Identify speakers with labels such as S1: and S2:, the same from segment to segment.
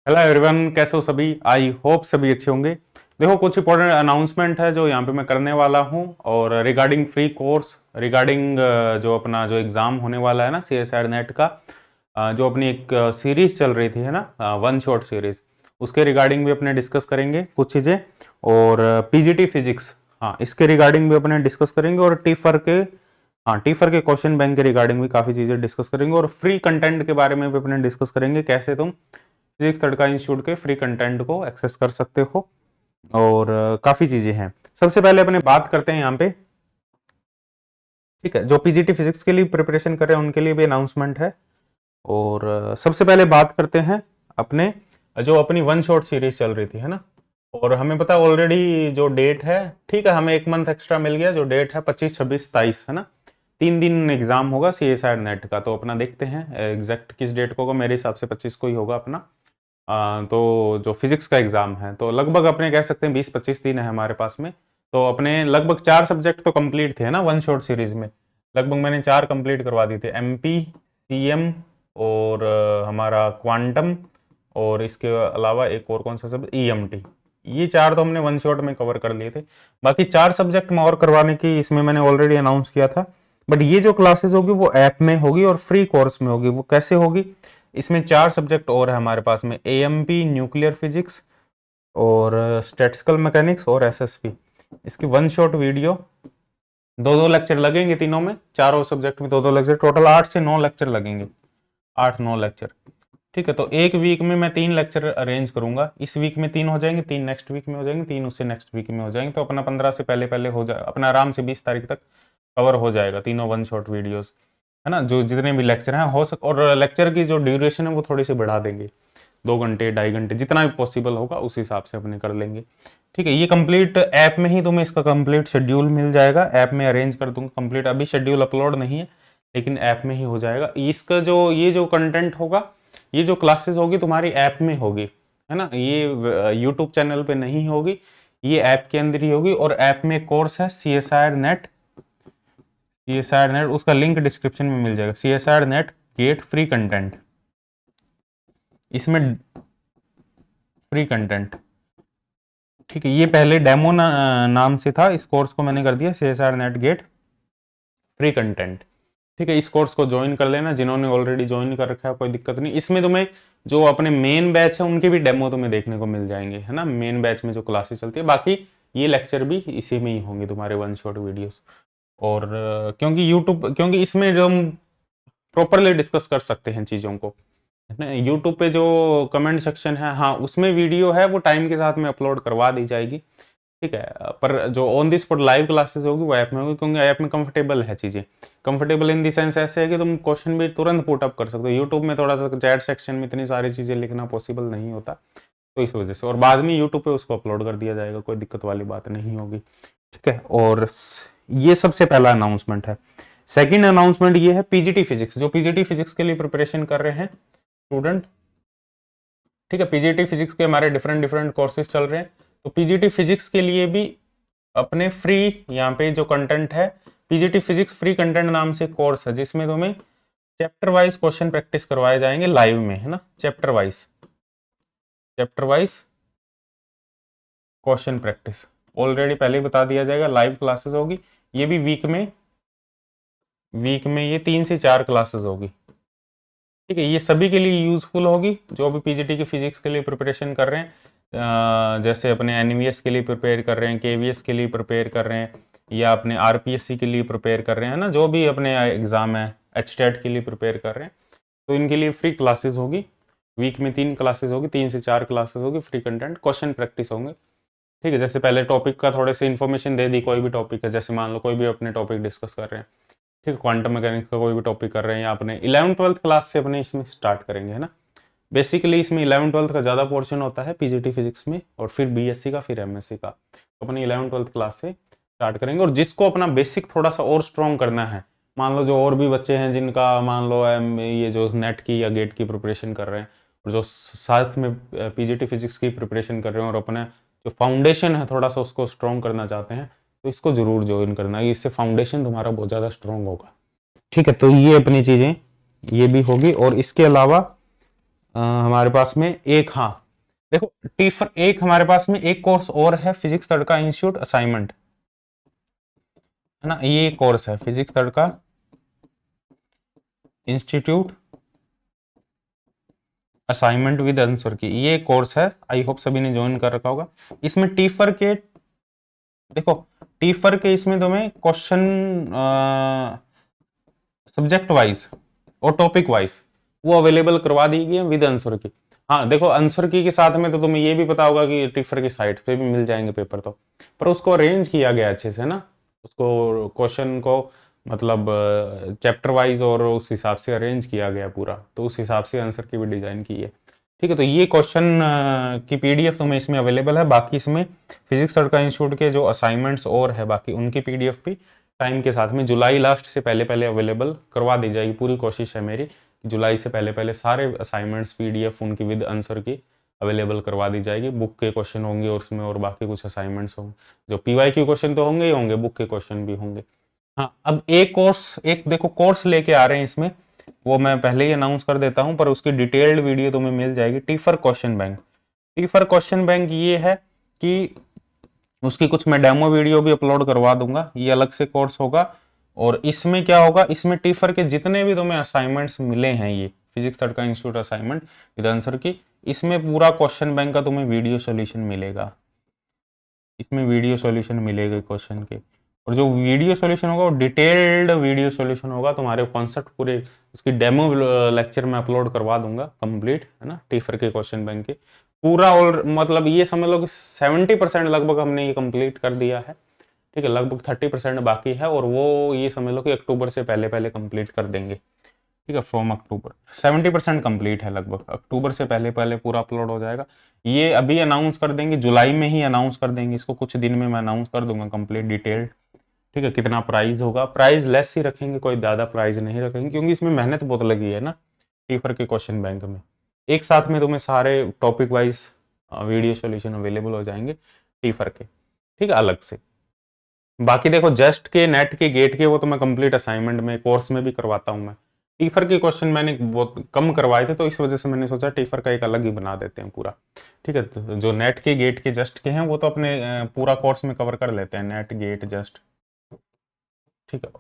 S1: Hello everyone, कैसे हो सभी। आई होप सभी अच्छे होंगे। देखो, कुछ इंपॉर्टेंट अनाउंसमेंट है जो यहाँ पे मैं करने वाला हूँ, और रिगार्डिंग फ्री कोर्स, रिगार्डिंग जो अपना जो एग्ज़ाम होने वाला है ना CSIR नेट का, जो अपनी एक सीरीज चल रही थी है ना, वन शॉट सीरीज, उसके रिगार्डिंग भी अपने डिस्कस करेंगे कुछ चीज़ें। और PGT फिजिक्स, हाँ, इसके रिगार्डिंग भी अपने डिस्कस करेंगे। और टीफर के, हाँ, टीफर के क्वेश्चन बैंक के रिगार्डिंग भी काफ़ी चीज़ें डिस्कस करेंगे। और फ्री कंटेंट के बारे में भी अपने डिस्कस करेंगे, कैसे तुम फिजिक्स तड़का इंस्टीट्यूट के फ्री कंटेंट को एक्सेस कर सकते हो। और काफ़ी चीज़ें हैं। सबसे पहले अपने बात करते हैं यहाँ पे, ठीक है, जो PGT फिजिक्स के लिए प्रिपरेशन कर रहे हैं उनके लिए भी अनाउंसमेंट है। और सबसे पहले बात करते हैं अपने जो अपनी वन शॉट सीरीज चल रही थी है ना। और हमें पता ऑलरेडी जो डेट है, ठीक है, हमें एक मंथ एक्स्ट्रा मिल गया। जो डेट है 25, 26, 27 है ना, 3 दिन एग्जाम होगा CSIR नेट का। तो अपना देखते हैं एग्जैक्ट किस डेट को होगा। मेरे हिसाब से 25 को ही होगा अपना। तो जो फिजिक्स का एग्जाम है, तो लगभग अपने कह सकते हैं 20-25 दिन है हमारे पास में। तो अपने लगभग 4 सब्जेक्ट तो कंप्लीट थे ना वन शॉट सीरीज में। लगभग मैंने 4 कंप्लीट करवा दी थे, MP, CM और हमारा क्वांटम, और इसके अलावा एक और कौन सा सब, EMT। ये 4 तो हमने वन शॉट में कवर कर लिए थे। बाकी 4 सब्जेक्ट में और करवाने की इसमें मैंने ऑलरेडी अनाउंस किया था। बट ये जो क्लासेस होगी वो ऐप में होगी और फ्री कोर्स में होगी। वो कैसे होगी, इसमें 4 सब्जेक्ट और है हमारे पास में, AMP, न्यूक्लियर फिजिक्स और स्टैटिस्टिकल मैकेनिक्स और SSP। इसकी वन शॉट वीडियो, 2-2 लेक्चर लगेंगे तीनों में, चारों सब्जेक्ट में 2-2 लेक्चर, टोटल 8 से 9 लेक्चर लगेंगे, 8-9 लेक्चर। ठीक है, तो एक वीक में मैं 3 लेक्चर अरेंज करूंगा। इस वीक में 3 हो जाएंगे, 3 नेक्स्ट वीक में हो जाएंगे, 3 उससे नेक्स्ट वीक में हो जाएंगे। तो अपना 15 से पहले पहले हो जाए, अपना आराम से 20 तारीख तक कवर हो जाएगा तीनों वन शॉट वीडियोस, है ना। जो जितने भी लेक्चर हैं हो सक, और लेक्चर की जो ड्यूरेशन है वो थोड़ी सी बढ़ा देंगे, 2 घंटे 2.5 घंटे, जितना भी पॉसिबल होगा उस हिसाब से अपने कर लेंगे। ठीक है, ये कंप्लीट ऐप में ही तुम्हें इसका कंप्लीट शेड्यूल मिल जाएगा। ऐप में अरेंज कर दूंगा कंप्लीट। अभी शेड्यूल अपलोड नहीं है, लेकिन ऐप में ही हो जाएगा। इसका जो ये जो कंटेंट होगा, ये जो क्लासेस होगी तुम्हारी ऐप में होगी, है ना। ये यूट्यूब चैनल पे नहीं होगी, ये ऐप के अंदर ही होगी। और ऐप में कोर्स है CSIR नेट, उसका लिंक डिस्क्रिप्शन में मिल जाएगा। CSIR net get free content, इसमें फ्री कंटेंट, ठीक है। ये पहले डेमो नाम से था, इस कोर्स को मैंने कर दिया CSIR net get free content. ठीक है, इस कोर्स को ज्वाइन कर लेना जिन्होंने ऑलरेडी ज्वाइन कर रखा है, कोई दिक्कत नहीं। इसमें तुम्हें जो अपने मेन बैच है उनके भी डेमो तुम्हें देखने को मिल जाएंगे, है ना। मेन बैच में जो क्लासेस चलती है, बाकी ये लेक्चर भी इसी में ही होंगे तुम्हारे वन शॉट वीडियोस। और क्योंकि इसमें जो हम प्रॉपरली डिस्कस कर सकते हैं चीज़ों को, है ना। यूट्यूब पे जो कमेंट सेक्शन है, हाँ, उसमें वीडियो है, वो टाइम के साथ में अपलोड करवा दी जाएगी, ठीक है। पर जो on the spot live classes होगी वो ऐप में होगी, क्योंकि ऐप में कंफर्टेबल है चीज़ें। कंफर्टेबल इन दी सेंस ऐसे है कि तुम क्वेश्चन भी तुरंत पुट अप कर सकते हो। यूट्यूब में थोड़ा सा चैट सेक्शन में इतनी सारी चीज़ें लिखना पॉसिबल नहीं होता, तो इस वजह से। और बाद में यूट्यूब पे उसको अपलोड कर दिया जाएगा, कोई दिक्कत वाली बात नहीं होगी, ठीक है। और ये सबसे पहला अनाउंसमेंट है। सेकेंड अनाउंसमेंट ये है PGT फिजिक्स, जो PGT फिजिक्स के लिए प्रिपरेशन कर रहे हैं स्टूडेंट, ठीक है। PGT फिजिक्स के हमारे डिफरेंट डिफरेंट कोर्सेज चल रहे हैं। तो PGT फिजिक्स के लिए भी अपने फ्री यहाँ पे जो कंटेंट है, PGT फिजिक्स फ्री कंटेंट नाम से कोर्स है, जिसमें तुम्हें चैप्टर वाइज क्वेश्चन प्रैक्टिस करवाए जाएंगे लाइव में, है ना। Chapter wise question practice already पहले ही बता दिया जाएगा, लाइव क्लासेस होगी। ये भी वीक में ये 3 से 4 क्लासेस होगी, ठीक है। ये सभी के लिए यूजफुल होगी जो अभी PGT की फिजिक्स के लिए प्रिपरेशन कर रहे हैं। जैसे अपने NVS के लिए प्रिपेयर कर रहे हैं, KVS के लिए प्रिपेयर कर रहे हैं, या अपने RPSC के लिए प्रिपेयर कर रहे हैं ना, जो भी अपने एग्ज़ाम है, HTET के लिए प्रिपेयर कर रहे हैं, तो इनके लिए फ्री क्लासेस होगी। वीक में 3 क्लासेस होगी, 3 से 4 क्लासेस होगी, फ्री कंटेंट, क्वेश्चन प्रैक्टिस होंगे, ठीक है। जैसे पहले टॉपिक का थोड़े से इन्फॉर्मेशन दे दी, कोई भी टॉपिक है, जैसे मान लो कोई भी अपने टॉपिक डिस्कस कर रहे हैं, ठीक है, क्वांटम मैकेनिक्स का कोई भी टॉपिक कर रहे हैं, या अपने 11th-12th क्लास से अपने इसमें स्टार्ट करेंगे, है ना। बेसिकली इसमें 11th-12th का ज़्यादा पोर्शन होता है PGT फिजिक्स में, और फिर BSc का, फिर MSc का। तो अपने 11th-12th क्लास से स्टार्ट करेंगे। और जिसको अपना बेसिक थोड़ा सा और स्ट्रॉन्ग करना है, मान लो जो और भी बच्चे हैं जिनका मान लो ये जो नेट की या गेट की प्रिपरेशन कर रहे हैं, और जो साथ में PGT फिजिक्स की प्रिपरेशन कर रहे हैं, और अपने जो फाउंडेशन है थोड़ा सा उसको स्ट्रॉन्ग करना चाहते हैं, तो इसको जरूर ज्वाइन करना है। इससे फाउंडेशन तुम्हारा बहुत ज़्यादा स्ट्रॉन्ग होगा, ठीक है। तो ये अपनी चीज़ें ये भी होगी। और इसके अलावा हमारे पास में एक, हाँ देखो टीफर एक हमारे पास में एक कोर्स और है, फिजिक्स तड़का इंस्टीट्यूट असाइनमेंट, है ना, ये कोर्स है physics tadka institute assignment with answer की, ये कोर्स है, आई होप सभी ने ज्वाइन कर रखा होगा। इसमें टीफर के, देखो टीफर के इसमें तुम्हें क्वेश्चन सब्जेक्ट वाइज और टॉपिक वाइज वो अवेलेबल करवा दी गई है विद आंसर की। हाँ देखो आंसर की के साथ में तो तुम्हें ये भी पता होगा कि टीफर की साइट पे भी मिल जाएंगे पेपर, तो पर उसको अरेंज किया गया अच्छे से ना, उसको क्वेश्चन को मतलब चैप्टर वाइज और उस हिसाब से अरेंज किया गया पूरा, तो उस हिसाब से आंसर की भी डिजाइन की है। ठीक है, तो ये क्वेश्चन की पीडीएफ तुम्हें इसमें अवेलेबल है। बाकी इसमें फिजिक्स तड़का इंस्टीट्यूट के जो असाइनमेंट्स और है बाकी उनकी पीडीएफ भी टाइम के साथ में जुलाई लास्ट से पहले पहले अवेलेबल करवा दी जाएगी। पूरी कोशिश है मेरी जुलाई से पहले पहले सारे असाइनमेंट्स पीडीएफ उनकी विद आंसर की अवेलेबल करवा दी जाएगी। बुक के क्वेश्चन होंगे और उसमें और बाकी कुछ असाइनमेंट्स होंगे, जो पीवाईक्यू क्वेश्चन तो होंगे ही होंगे, बुक के क्वेश्चन भी होंगे। हाँ अब एक कोर्स, एक देखो कोर्स लेके आ रहे हैं इसमें, वो मैं पहले ही अनाउंस कर देता हूं, पर उसकी डिटेल्ड वीडियो तुम्हें मिल जाएगी। TIFR question bank, TIFR question bank ये है कि उसकी कुछ मैं डेमो वीडियो भी अपलोड करवा दूंगा, ये अलग से कोर्स होगा। और इसमें क्या होगा, इसमें टीफर के जितने भी तुम्हें असाइनमेंट्स मिले हैं, ये physics tadka institute assignment with answer की, इसमें पूरा क्वेश्चन बैंक का तुम्हें वीडियो सॉल्यूशन मिलेगा, इसमें वीडियो सॉल्यूशन मिलेगा क्वेश्चन के। और जो वीडियो सॉल्यूशन होगा वो डिटेल्ड वीडियो सॉल्यूशन होगा, तुम्हारे कॉन्सेप्ट पूरे उसकी डेमो लेक्चर में अपलोड करवा दूंगा कंप्लीट, है ना, टीफर के क्वेश्चन बैंक के पूरा। और मतलब ये समझ लो कि 70% लगभग हमने ये कंप्लीट कर दिया है। ठीक है, लगभग 30% बाकी है, और वो ये समझ लो कि अक्टूबर से पहले पहले कंप्लीट कर देंगे। ठीक है, फ्रॉम अक्टूबर 70% कंप्लीट है, लगभग अक्टूबर से पहले पहले पूरा अपलोड हो जाएगा। ये अभी अनाउंस कर देंगे, जुलाई में ही अनाउंस कर देंगे इसको, कुछ दिन में मैं अनाउंस कर दूंगा कंप्लीट डिटेल्ड। ठीक है, कितना प्राइस होगा, प्राइस लेस ही रखेंगे, कोई ज़्यादा प्राइस नहीं रखेंगे, क्योंकि इसमें मेहनत बहुत लगी है ना टीफर के क्वेश्चन बैंक में। एक साथ में तुम्हें सारे topic wise video solution available हो जाएंगे टीफर के। ठीक है, अलग से। बाकी देखो जस्ट के, नेट के, गेट के वो तो मैं कंप्लीट असाइनमेंट में कोर्स में भी करवाता हूँ मैं। टीफर के क्वेश्चन मैंने बहुत कम करवाए थे, तो इस वजह से मैंने सोचा टीफर का एक अलग ही बना देते हैं पूरा। ठीक है, तो जो नेट के, गेट के, जस्ट के हैं वो तो अपने पूरा कोर्स में कवर कर लेते हैं, नेट, गेट, जस्ट। ठीक है,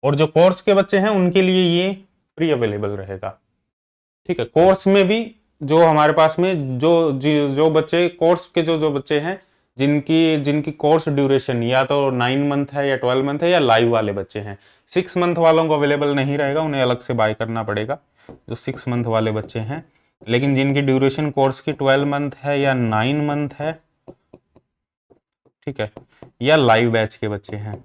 S1: और जो कोर्स के बच्चे हैं उनके लिए ये फ्री अवेलेबल रहेगा। ठीक है, कोर्स में भी जो हमारे पास में जो बच्चे कोर्स के जो बच्चे हैं, जिनकी जिनकी कोर्स ड्यूरेशन या तो 9 मंथ है या 12 मंथ है, या लाइव वाले बच्चे हैं, 6 मंथ वालों को अवेलेबल नहीं रहेगा, उन्हें अलग से बाय करना पड़ेगा जो 6 मंथ वाले बच्चे हैं। लेकिन जिनकी ड्यूरेशन कोर्स की 12 मंथ है या 9 मंथ है, ठीक है, या लाइव बैच के बच्चे हैं,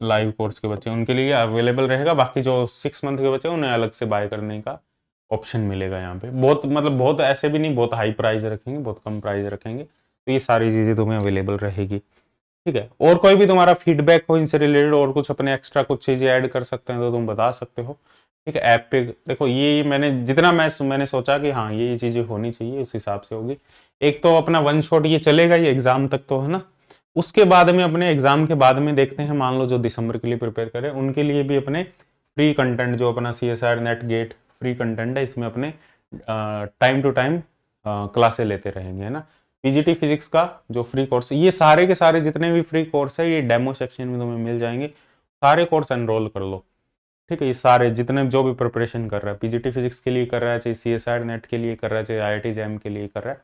S1: लाइव कोर्स के बच्चे, उनके लिए अवेलेबल रहेगा। बाकी जो 6 मंथ के बच्चे उन्हें अलग से बाय करने का ऑप्शन मिलेगा यहाँ पे। बहुत मतलब बहुत ऐसे भी नहीं बहुत हाई प्राइस रखेंगे, बहुत कम प्राइस रखेंगे, तो ये सारी चीज़ें तुम्हें अवेलेबल रहेगी। ठीक है, और कोई भी तुम्हारा फीडबैक हो इनसे रिलेटेड, और कुछ अपने एक्स्ट्रा कुछ चीज़ें ऐड कर सकते हैं तो तुम बता सकते हो। ठीक है, ऐप पे देखो ये मैंने जितना मैंने सोचा कि हाँ ये चीज़ें होनी चाहिए, उस हिसाब से होगी। एक तो अपना वन शॉट ये चलेगा, ये एग्जाम तक तो है ना, उसके बाद में अपने एग्जाम के बाद में देखते हैं, मान लो जो दिसंबर के लिए प्रिपेयर करें उनके लिए भी अपने फ्री कंटेंट, जो अपना CSIR net get free content है, इसमें अपने टाइम टू टाइम क्लासेस लेते रहेंगे, है ना। पीजीटी फिजिक्स का जो फ्री कोर्स, ये सारे के सारे जितने भी फ्री कोर्स है ये डेमो सेक्शन में तुम्हें मिल जाएंगे, सारे कोर्स एनरोल कर लो। ठीक है, ये सारे जितने जो भी प्रिपरेशन कर रहा है, पीजीटी फिजिक्स के लिए कर रहा है, चाहे CSIR नेट के लिए कर रहा है, चाहे IIT JAM के लिए कर रहा है,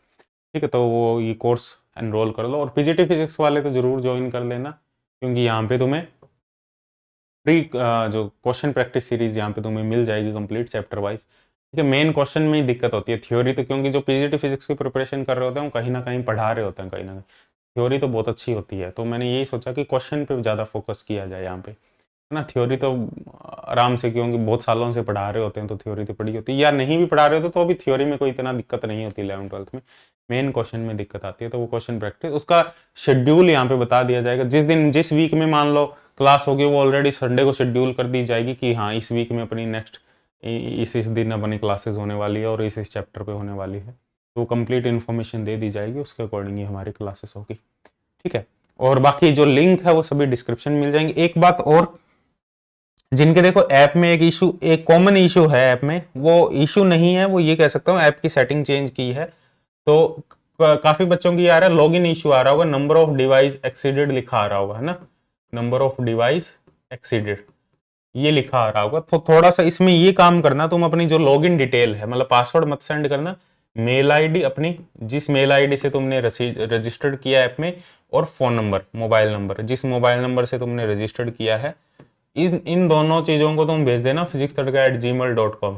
S1: ठीक है, तो वो ये कोर्स एनरोल कर लो। और पीजीटी फिजिक्स वाले तो जरूर ज्वाइन कर लेना, क्योंकि यहाँ पे तुम्हें फ्री जो क्वेश्चन प्रैक्टिस सीरीज यहाँ पे तुम्हें मिल जाएगी कंप्लीट चैप्टर वाइज। ठीक है, मेन क्वेश्चन में ही दिक्कत होती है, थ्योरी तो क्योंकि जो पीजीटी फिजिक्स की प्रिपरेशन कर रहे होते हैं वो कहीं ना कहीं पढ़ा रहे होते हैं, कहीं ना कहीं थ्योरी तो बहुत अच्छी होती है, तो मैंने यही सोचा कि क्वेश्चन पे ज़्यादा फोकस किया जाए यहाँ पे, है ना। थ्योरी तो आराम से, क्योंकि बहुत सालों से पढ़ा रहे होते हैं तो थ्योरी तो पढ़ी होती है, या नहीं भी पढ़ा रहे होते तो अभी थ्योरी में कोई इतना दिक्कत नहीं होती 11th-12th में, मेन क्वेश्चन में दिक्कत आती है। तो वो क्वेश्चन प्रैक्टिस उसका शेड्यूल यहाँ पे बता दिया जाएगा, जिस दिन जिस वीक में मान लो क्लास होगी वो ऑलरेडी संडे को शेड्यूल कर दी जाएगी कि हाँ इस वीक में अपनी नेक्स्ट इस दिन अपनी क्लासेस होने वाली है और इस चैप्टर पे होने वाली है, तो कंप्लीट इन्फॉर्मेशन दे दी जाएगी, उसके अकॉर्डिंग ही हमारी क्लासेस होगी। ठीक है, और बाकी जो लिंक है वो सभी डिस्क्रिप्शन मिल जाएंगे। एक बात और, जिनके देखो ऐप में एक इशू, एक कॉमन इशू है ऐप में, वो इशू नहीं है, वो ये कह सकता हूँ ऐप की सेटिंग चेंज की है। तो काफी बच्चों की आ रहा है लॉगिन इशू आ रहा होगा, नंबर ऑफ डिवाइस एक्सीडेड लिखा आ रहा होगा, है ना, नंबर ऑफ डिवाइस एक्सीडेड ये लिखा आ रहा होगा। तो थोड़ा सा इसमें ये काम करना, तुम अपनी जो लॉगिन डिटेल है, मतलब पासवर्ड मत सेंड करना, मेल आईडी अपनी, जिस मेल आईडी से तुमने रजिस्टर्ड किया ऐप में, और फोन नंबर, मोबाइल नंबर, जिस मोबाइल नंबर से तुमने रजिस्टर्ड किया है, इन दोनों चीजों को तुम भेज देना physicsTadka@gmail.com,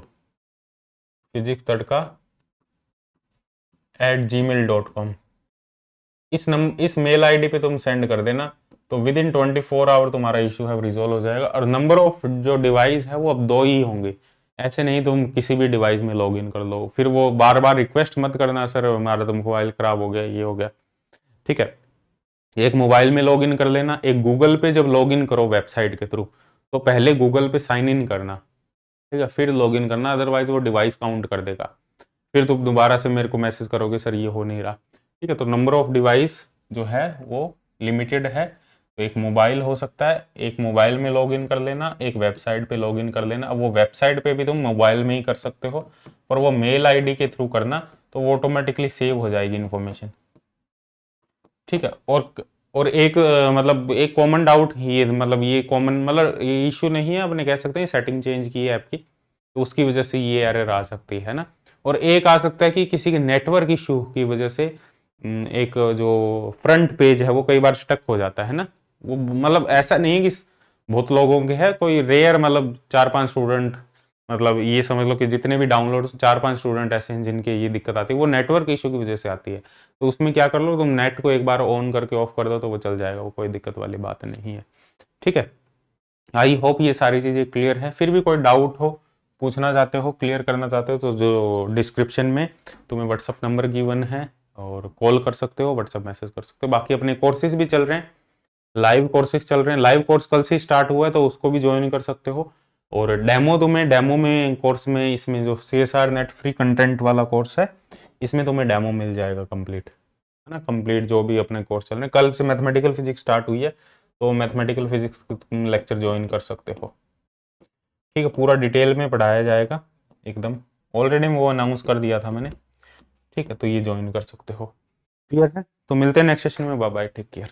S1: physicsTadka@gmail.com। इस मेल आईडी पे तुम सेंड कर देना, तो विद इन 24 आवर तुम्हारा इशू है रिजोल्व हो जाएगा। और नंबर ऑफ जो डिवाइस है वो अब 2 ही होंगे, ऐसे नहीं तुम किसी भी डिवाइस में लॉग इन कर लो, फिर वो बार बार रिक्वेस्ट मत करना सर हमारा तो मोबाइल खराब हो गया, ये हो गया, ठीक है। एक मोबाइल में लॉग इन कर लेना। एक गूगल पे जब लॉग इन करो वेबसाइट के थ्रू, तो पहले गूगल पे साइन इन करना, ठीक है, फिर लॉग इन करना, अदरवाइज वो डिवाइस काउंट कर देगा, फिर तुम दोबारा से मेरे को मैसेज करोगे सर ये हो नहीं रहा, ठीक है। तो नंबर ऑफ डिवाइस जो है वो लिमिटेड है। तो एक मोबाइल हो सकता है, एक मोबाइल में लॉगिन कर लेना, एक वेबसाइट पे लॉगिन कर लेना। अब वो वेबसाइट पे भी तुम मोबाइल में ही कर सकते हो, पर वो मेल आईडी के थ्रू करना, तो वो ऑटोमेटिकली सेव हो जाएगी इन्फॉर्मेशन, ठीक है। और एक मतलब एक कॉमन डाउट ये, मतलब ये कॉमन, मतलब ये इशू नहीं है, अपने कह सकते हैं सेटिंग चेंज की है ऐप की, तो उसकी वजह से ये एरर आ सकती है ना। और एक आ सकता है कि किसी के नेटवर्क इशू की वजह से एक जो फ्रंट पेज है वो कई बार स्टक हो जाता है ना। वो मतलब ऐसा नहीं है कि बहुत लोगों के है, कोई रेयर, मतलब 4-5 स्टूडेंट, मतलब ये समझ लो कि जितने भी डाउनलोड 4-5 स्टूडेंट ऐसे हैं जिनके ये दिक्कत आती है, वो नेटवर्क इशू की वजह से आती है। तो उसमें क्या कर लो, तुम नेट को एक बार ऑन करके ऑफ कर दो तो वो चल जाएगा, वो कोई दिक्कत वाली बात नहीं है, ठीक है। आई होप ये सारी चीज़ें क्लियर है। फिर भी कोई डाउट हो, पूछना चाहते हो, क्लियर करना चाहते हो, तो जो डिस्क्रिप्शन में तुम्हें व्हाट्सअप नंबर गिवन है, और कॉल कर सकते हो, व्हाट्सअप मैसेज कर सकते हो। बाकी अपने कोर्सेज भी चल रहे हैं, लाइव कोर्सेज चल रहे हैं, लाइव कोर्स कल से स्टार्ट हुआ है, तो उसको भी ज्वाइन कर सकते हो। और डेमो में कोर्स में, इसमें जो CSR नेट फ्री कंटेंट वाला कोर्स है, इसमें तुम्हें डेमो मिल जाएगा कंप्लीट, है ना, कंप्लीट जो भी अपने कोर्स चल रहे हैं। कल से मैथमेटिकल फिजिक्स स्टार्ट हुई है, तो मैथमेटिकल फिजिक्स लेक्चर ज्वाइन कर सकते हो, ठीक है। पूरा डिटेल में पढ़ाया जाएगा एकदम, ऑलरेडी वो अनाउंस कर दिया था मैंने, ठीक है। तो ये ज्वाइन कर सकते हो, क्लियर है। तो मिलते हैं नेक्स्ट सेशन में, बाय बाय, टेक केयर।